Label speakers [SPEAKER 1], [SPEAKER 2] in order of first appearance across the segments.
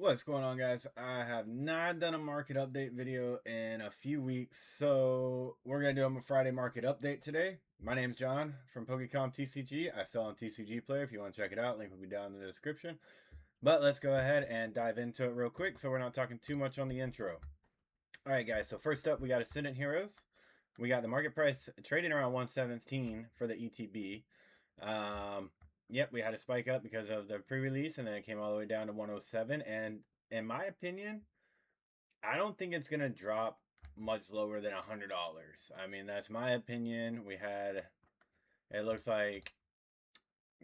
[SPEAKER 1] What's going on, guys? I have not done a market update video in a few weeks, so we're going to do a Friday market update today. My name's John from Pokémon TCG. I sell on TCGplayer if you want to check it out. Link will be down in the description. But let's go ahead and dive into it real quick so we're not talking too much on the intro. Alright, guys, so first up, we got Ascendant Heroes. We got the market price trading around 117 for the ETB. Yep, we had a spike up because of the pre-release, and then it came all the way down to 107. And in my opinion, I don't think it's gonna drop much lower than $100. I mean, that's my opinion. It looks like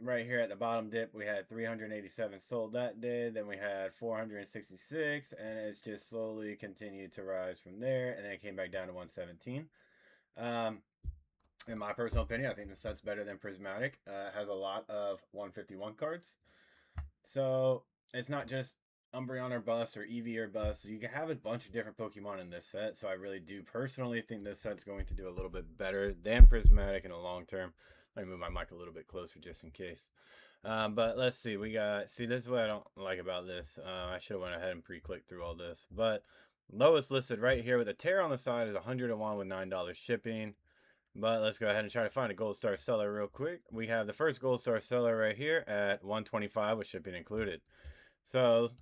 [SPEAKER 1] right here at the bottom dip, we had 387 sold that day. Then we had 466, and it's just slowly continued to rise from there, and then it came back down to 117. Um, in my personal opinion, I think the set's better than Prismatic. Has a lot of 151 cards. So it's not just Umbreon or bust or Eevee or bust. You can have a bunch of different Pokemon in this set. So I really do personally think this set's going to do a little bit better than Prismatic in the long term. Let me move my mic a little bit closer just in case. But let's see. This is what I don't like about this. I should have went ahead and pre-clicked through all this. But lowest listed right here with a tear on the side is 101 with $9 shipping. But let's go ahead and try to find a gold star seller real quick. We have the first gold star seller right here at 125 with shipping included. So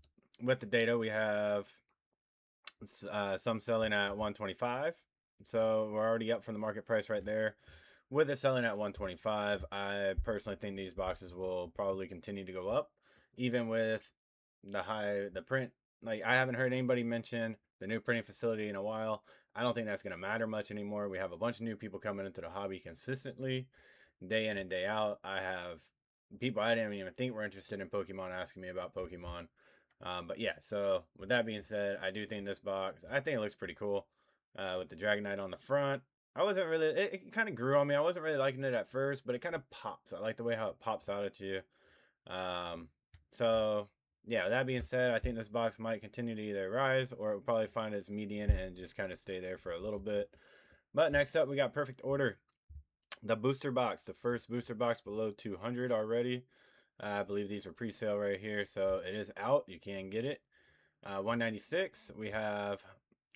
[SPEAKER 1] with the data, we have some selling at 125. So we're already up from the market price right there. With it selling at 125, I personally think these boxes will probably continue to go up, even with the print. Like, I haven't heard anybody mention the new printing facility in a while. I don't think that's going to matter much anymore. We have a bunch of new people coming into the hobby consistently, day in and day out. I have people I didn't even think were interested in Pokemon asking me about Pokemon. But yeah, so with that being said, I do think this box, I think it looks pretty cool with the Dragonite on the front. I wasn't really, it kind of grew on me. I wasn't really liking it at first, but it kind of pops. I like the way how it pops out at you. Um, so yeah, that being said, I think this box might continue to either rise or it will probably find its median and just kind of stay there for a little bit. But next up, we got Perfect Order. The booster box, the first booster box below 200 already. I believe these are pre-sale right here, so it is out. You can get it. 196. We have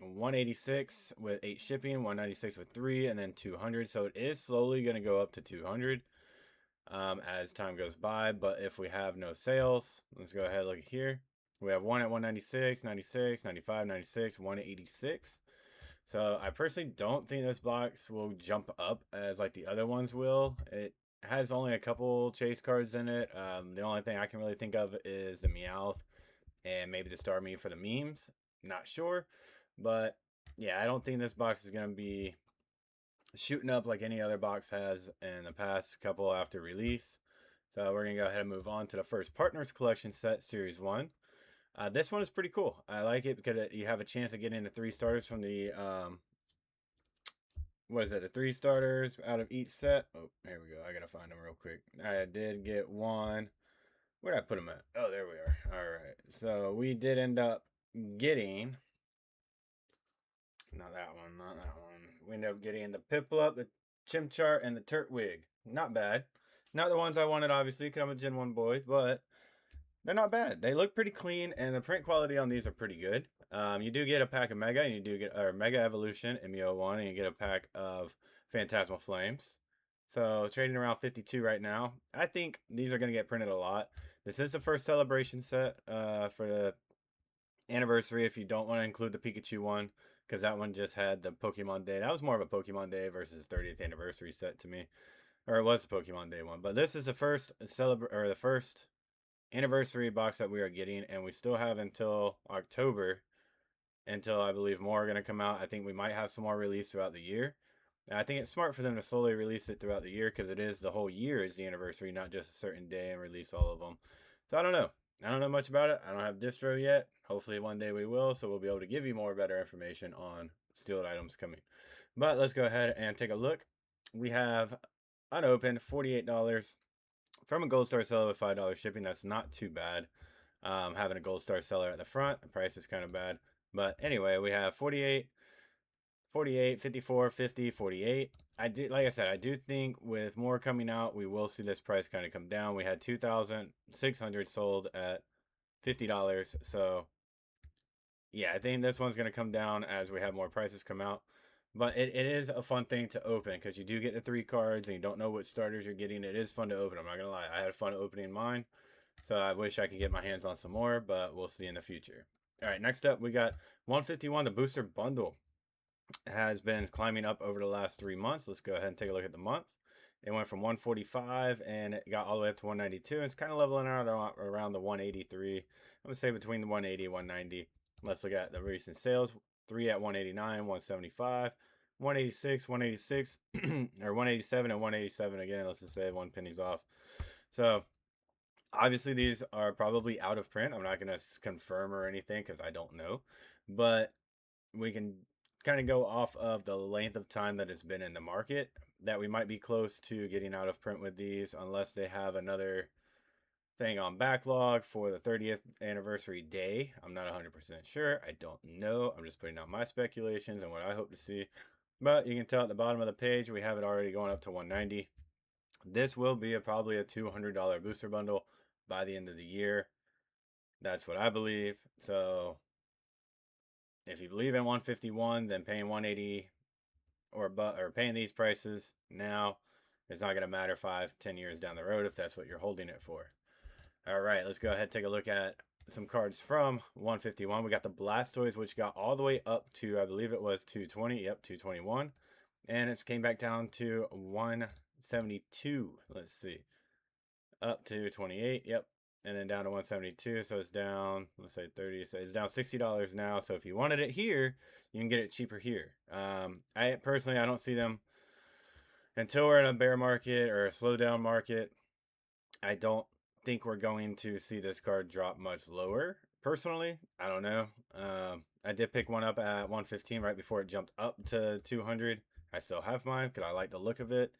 [SPEAKER 1] 186 with 8 shipping, 196 with 3, and then 200. So it is slowly going to go up to 200 as time goes by. But if we have no sales, let's go ahead and look here. We have one at 196, 96, 95, 96, 186. So I personally don't think this box will jump up as like the other ones will. It has only a couple chase cards in it. The only thing I can really think of is the Meowth and maybe the Starmie for the memes. Not sure. But yeah, I don't think this box is going to be shooting up like any other box has in the past couple after release. So we're going to go ahead and move on to the first Partners Collection set, Series 1. This one is pretty cool. I like it because you have a chance of getting the 3 starters from the, what is it, the 3 starters out of each set. Oh, here we go. I got to find them real quick. I did get one. Where did I put them at? Oh, there we are. All right. So we did end up getting, not that one, not that one. We ended up getting the Piplup, the Chimchar, and the Turtwig. Not bad. Not the ones I wanted, obviously, because I'm a Gen 1 boy, but they're not bad. They look pretty clean, and the print quality on these are pretty good. You do get a pack of Mega, and you do get a Mega Evolution MEO1, and you get a pack of Phantasmal Flames. So trading around 52 right now. I think these are going to get printed a lot. This is the first celebration set for the anniversary. If you don't want to include the Pikachu one, because that one just had the Pokemon Day. That was more of a Pokemon Day versus 30th anniversary set to me, or it was the Pokemon Day one. But this is the first the first anniversary box that we are getting, and we still have until October until I believe more are going to come out. I think we might have some more released throughout the year. And I think it's smart for them to slowly release it throughout the year because it is the whole year is the anniversary, not just a certain day and release all of them. So I don't know. I don't know much about it. I don't have distro yet. Hopefully one day we will, so we'll be able to give you more better information on sealed items coming. But let's go ahead and take a look. We have unopened $48 from a gold star seller with $5 shipping. That's not too bad. Having a gold star seller at the front, the price is kind of bad. But anyway, we have 48, 48, 54, 50, 48. Like I said, I do think with more coming out, we will see this price kind of come down. We had 2,600 sold at $50. So yeah, I think this one's going to come down as we have more prices come out. But it is a fun thing to open because you do get the 3 cards and you don't know what starters you're getting. It is fun to open. I'm not going to lie. I had fun opening mine. So I wish I could get my hands on some more, but we'll see in the future. All right, next up we got 151, the booster bundle. Has been climbing up over the last 3 months. Let's go ahead and take a look at the month. It went from 145 and it got all the way up to 192. It's kind of leveling out around the 183. I'm going to say between the 180 and 190. Let's look at the recent sales. 3 at 189, 175, 186, 186, or 187 and 187 again. Let's just say 1 penny's off. So obviously these are probably out of print. I'm not going to confirm or anything because I don't know. But we can kind of go off of the length of time that it's been in the market that we might be close to getting out of print with these unless they have another thing on backlog for the 30th anniversary day. I'm not 100% sure. I don't know. I'm just putting out my speculations and what I hope to see. But you can tell at the bottom of the page we have it already going up to 190. This will be probably a $200 booster bundle by the end of the year. That's what I believe. So if you believe in 151, then paying 180 or paying these prices now, it's not going to matter 5-10 years down the road if that's what you're holding it for. All right, let's go ahead and take a look at some cards from 151. We got the Blastoise, which got all the way up to, I believe it was 220. Yep, 221. And it came back down to 172. Let's see. Up to 28. Yep. And then down to 172. So it's down, let's say 30. So it's down $60 now. So if you wanted it here, you can get it cheaper here. I personally, I don't see them until we're in a bear market or a slowdown market. I don't think we're going to see this card drop much lower. Personally, I don't know. I did pick one up at 115 right before it jumped up to 200. I still have mine because I like the look of it.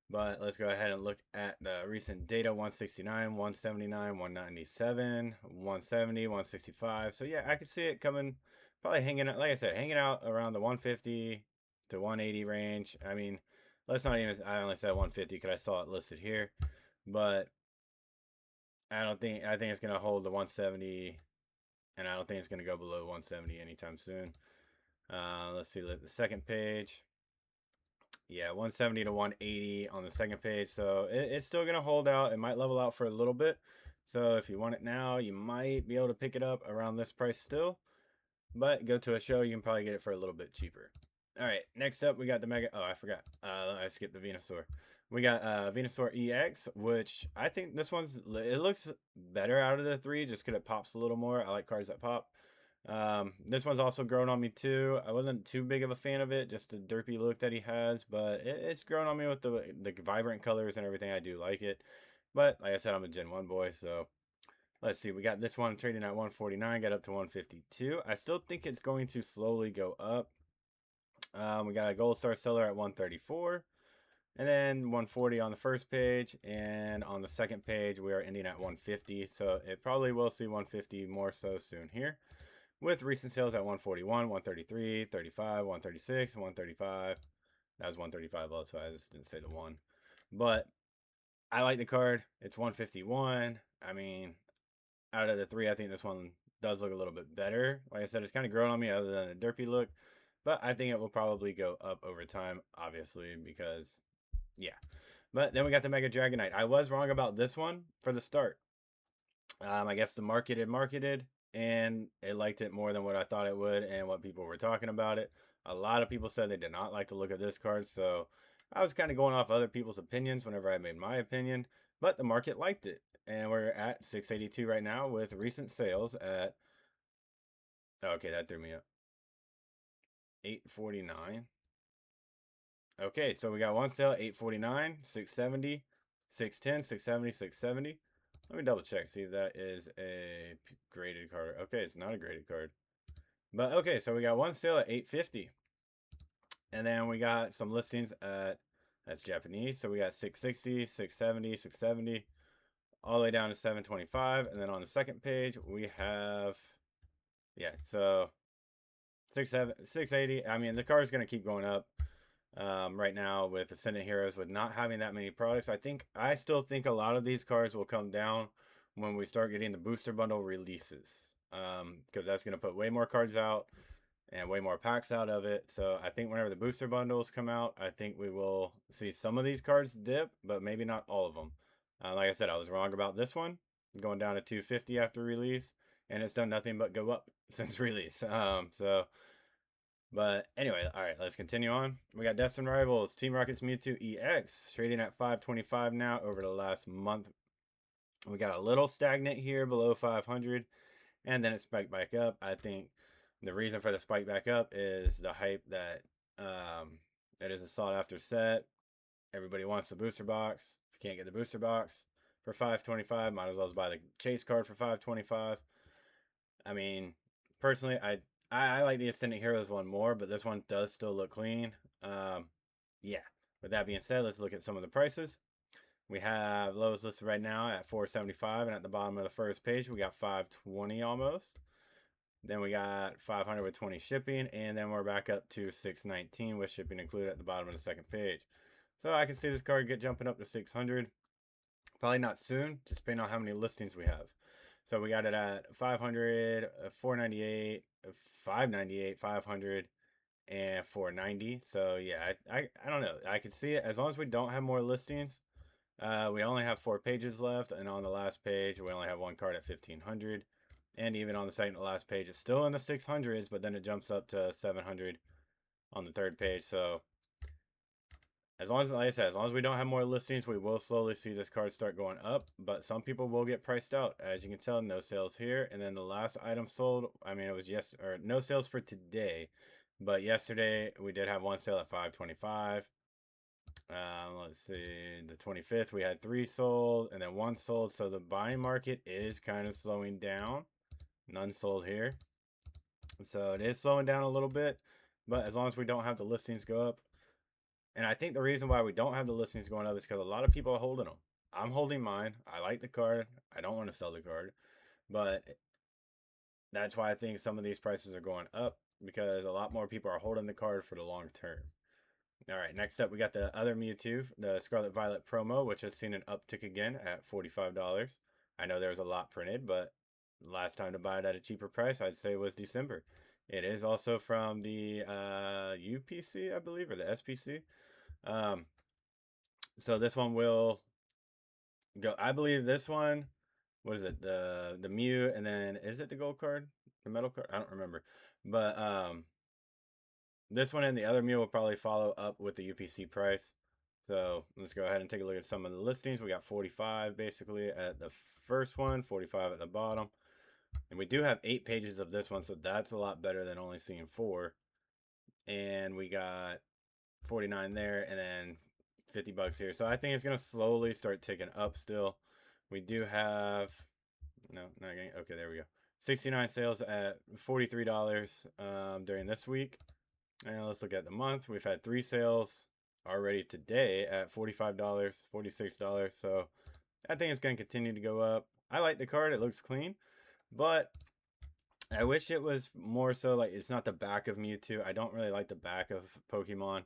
[SPEAKER 1] But let's go ahead and look at the recent data. 169, 179, 197, 170, 165. So yeah, I could see it coming, probably hanging out, like I said, hanging out around the 150 to 180 range. I mean, let's not even, I only said 150 because I saw it listed here. But I think it's going to hold the 170, and I don't think it's going to go below 170 anytime soon. Let's see the second page. Yeah, 170 to 180 on the second page. So it's still going to hold out. It might level out for a little bit. So if you want it now, you might be able to pick it up around this price still. But go to a show, you can probably get it for a little bit cheaper. All right, next up, we got the Mega... Oh, I forgot. I skipped the Venusaur. We got Venusaur EX, which I think this one's... It looks better out of the 3 just because it pops a little more. I like cards that pop. This one's also grown on me too. I wasn't too big of a fan of it, just the derpy look that he has, but it's grown on me with the vibrant colors and everything. I do like it, but like I said, I'm a Gen 1 boy, so let's see. We got this one trading at 149, got up to 152. I still think it's going to slowly go up. We got a Gold Star Seller at 134. And then 140 on the first page, and on the second page, we are ending at 150. So it probably will see 150 more so soon here. With recent sales at 141, 133, 35, 136, 135. That was 135 also. I just didn't say the 1. But I like the card. It's 151. I mean, out of the 3, I think this one does look a little bit better. Like I said, it's kind of grown on me other than a derpy look. But I think it will probably go up over time, obviously, because, yeah. But then we got the Mega Dragonite. I was wrong about this one for the start. I guess the market had marketed, and it liked it more than what I thought it would and what people were talking about it. A lot of people said they did not like the look of this card, so I was kind of going off other people's opinions whenever I made my opinion, but the market liked it. And we're at 682 right now with recent sales at, okay, that threw me up, 849. Okay, so we got one sale at 849, 670, 610, 670, 670. Let me double check, see if that is a graded card. Okay, it's not a graded card. But okay, so we got one sale at 850. And then we got some listings at, that's Japanese. So we got 660, 670, 670, all the way down to 725. And then on the second page, we have, yeah, so 680. I mean, the card is going to keep going up. Right now with Ascendant Heroes with not having that many products. I still think a lot of these cards will come down when we start getting the booster bundle releases, because that's going to put way more cards out and way more packs out of it. So I think whenever the booster bundles come out, I think we will see some of these cards dip, but maybe not all of them. Like I said, I was wrong about this one, going down to 250 after release, and it's done nothing but go up since release. But anyway, all right, let's continue on. We got Destined Rivals, Team Rocket's Mewtwo EX, trading at 525 now over the last month. We got a little stagnant here below 500, and then it spiked back up. I think the reason for the spike back up is the hype that it is a sought after set. Everybody wants the booster box. If you can't get the booster box for 525, might as well buy the chase card for 525. I mean, personally, I like the Ascendant Heroes one more, but this one does still look clean. Yeah. With that being said, let's look at some of the prices. We have lowest listed right now at 475, and at the bottom of the first page, we got 520 almost. Then we got 500 with 20 shipping, and then we're back up to 619 with shipping included at the bottom of the second page. So I can see this card get jumping up to 600. Probably not soon, just depending on how many listings we have. So we got it at 500, 498, 598, 500, and 490. So yeah, I don't know. I can see it as long as we don't have more listings. We only have 4 pages left, and on the last page, we only have one card at 1500. And even on the second to last page, it's still in the 600s, but then it jumps up to 700 on the third page. So as long as, like I said, as long as we don't have more listings, we will slowly see this card start going up. But some people will get priced out. As you can tell, no sales here. And then the last item sold, I mean, it was no sales for today. But yesterday, we did have one sale at 525. Let's see, the 25th, we had 3 sold and then 1 sold. So the buying market is kind of slowing down. None sold here. So it is slowing down a little bit. But as long as we don't have the listings go up, and I think the reason why we don't have the listings going up is because a lot of people are holding them. I'm holding mine. I like the card. I don't want to sell the card. But that's why I think some of these prices are going up, because a lot more people are holding the card for the long term. All right, next up we got the other Mewtwo, the Scarlet Violet promo, which has seen an uptick again at $45. I know there was a lot printed, but last time to buy it at a cheaper price, I'd say, was December. It is also from the UPC, I believe, or the SPC. So this one will go. I believe this one, what is it? The Mew, and then is it the gold card, the metal card? I don't remember, but this one and the other Mew will probably follow up with the UPC price. So let's go ahead and take a look at some of the listings. We got 45 basically at the first one, 45 at the bottom. And we do have 8 pages of this one, so that's a lot better than only seeing 4. And we got 49 there, and then $50 here. So I think it's going to slowly start ticking up still. We do have, no, not getting, okay, there we go. 69 sales at $43 during this week. And let's look at the month. We've had 3 sales already today at $45, $46. So I think it's going to continue to go up. I like the card. It looks clean. But I wish it was more so like it's not the back of Mewtwo. I don't really like the back of Pokemon.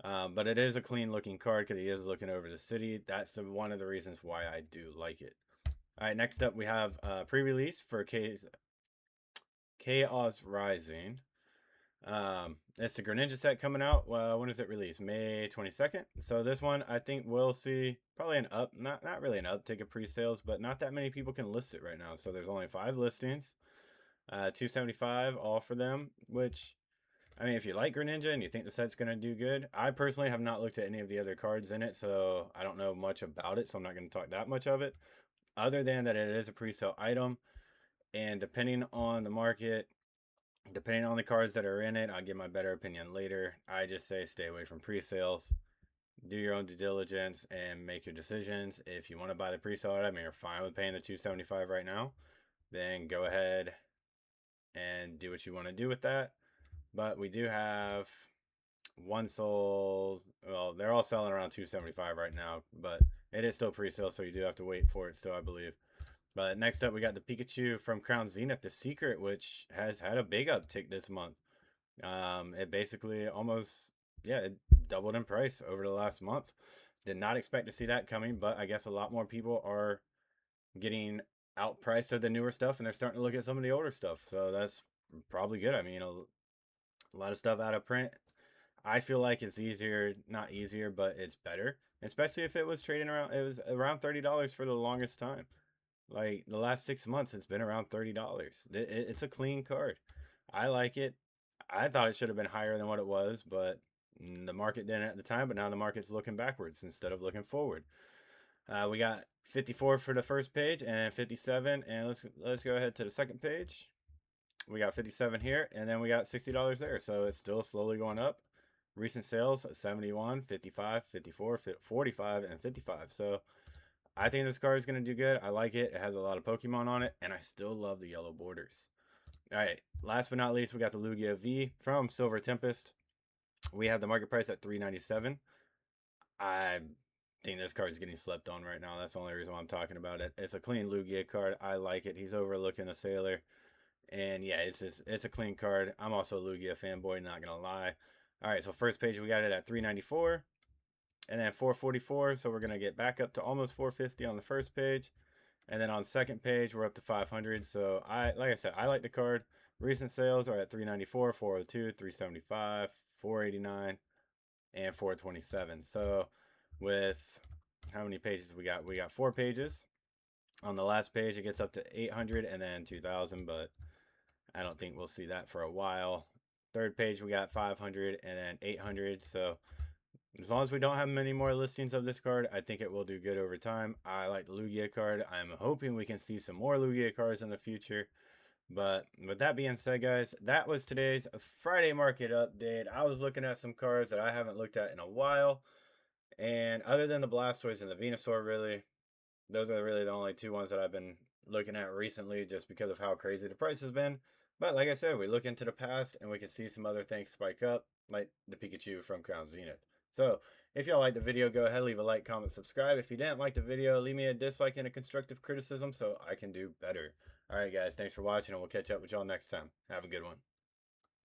[SPEAKER 1] But it is a clean looking card because he is looking over the city. That's one of the reasons why I do like it. All right, next up we have pre-release for Chaos Rising. It's the Greninja set coming out. When is it released? May 22nd. So this one I think we'll see probably an up, not really an uptick of pre-sales, but not that many people can list it right now. So there's only 5 listings, 275 all for them, which, I mean, if you like Greninja and you think the set's going to do good, I personally have not looked at any of the other cards in it, so I don't know much about it, so I'm not going to talk that much of it, other than that it is a pre-sale item, and depending on the market, depending on the cards that are in it, I'll give my better opinion later. I just say stay away from pre-sales. Do your own due diligence and make your decisions. If you want to buy the pre-sale item and you're fine with paying the $275 right now, then go ahead and do what you want to do with that. But we do have 1 sold. Well, they're all selling around $275 right now, but it is still pre-sale, so you do have to wait for it still, I believe. But next up, we got the Pikachu from Crown Zenith, the Secret, which has had a big uptick this month. It basically almost, yeah, it doubled in price over the last month. Did not expect to see that coming, but I guess a lot more people are getting outpriced of the newer stuff, and they're starting to look at some of the older stuff. So that's probably good. I mean, a lot of stuff out of print. I feel like it's easier, not easier, but it's better. Especially if it was trading around, it was around $30 for the longest time. Like the last 6 months, it's been around $30. It's a clean card. I like it. I thought it should have been higher than what it was, but the market didn't at the time. But now the market's looking backwards instead of looking forward. We got 54 for the first page and 57, and let's go ahead to the second page. We got 57 here, and then we got $60 there. So it's still slowly going up. Recent sales 71, 55, 54, 45, and 55. So I think this card is going to do good. I like it. It has a lot of Pokemon on it, and I still love the yellow borders. All right, last but not least, we got the Lugia V from Silver Tempest. We have the market price at $397. I think this card is getting slept on right now. That's the only reason why I'm talking about it. It's a clean Lugia card. I like it. He's overlooking a sailor. And yeah, it's a clean card. I'm also a Lugia fanboy, not gonna lie. All right, so first page we got it at $394, and then $444. So we're gonna get back up to almost $450 on the first page, and then on the second page we're up to $500. So like I said, I like the card. Recent sales are at $394, $402, $375, $489, and $427. So with how many pages we got? We got 4 pages. On the last page it gets up to 800 and then 2,000, but I don't think we'll see that for a while. Third page we got 500 and then 800. So as long as we don't have many more listings of this card, I think it will do good over time. I like the Lugia card. I'm hoping we can see some more Lugia cards in the future. But with that being said, guys, that was today's Friday market update. I was looking at some cards that I haven't looked at in a while. And other than the Blastoise and the Venusaur, really, those are really the only 2 ones that I've been looking at recently just because of how crazy the price has been. But like I said, we look into the past and we can see some other things spike up, like the Pikachu from Crown Zenith. So if y'all liked the video, go ahead, leave a like, comment, subscribe. If you didn't like the video, leave me a dislike and a constructive criticism so I can do better. All right, guys, thanks for watching, and we'll catch up with y'all next time. Have a good one.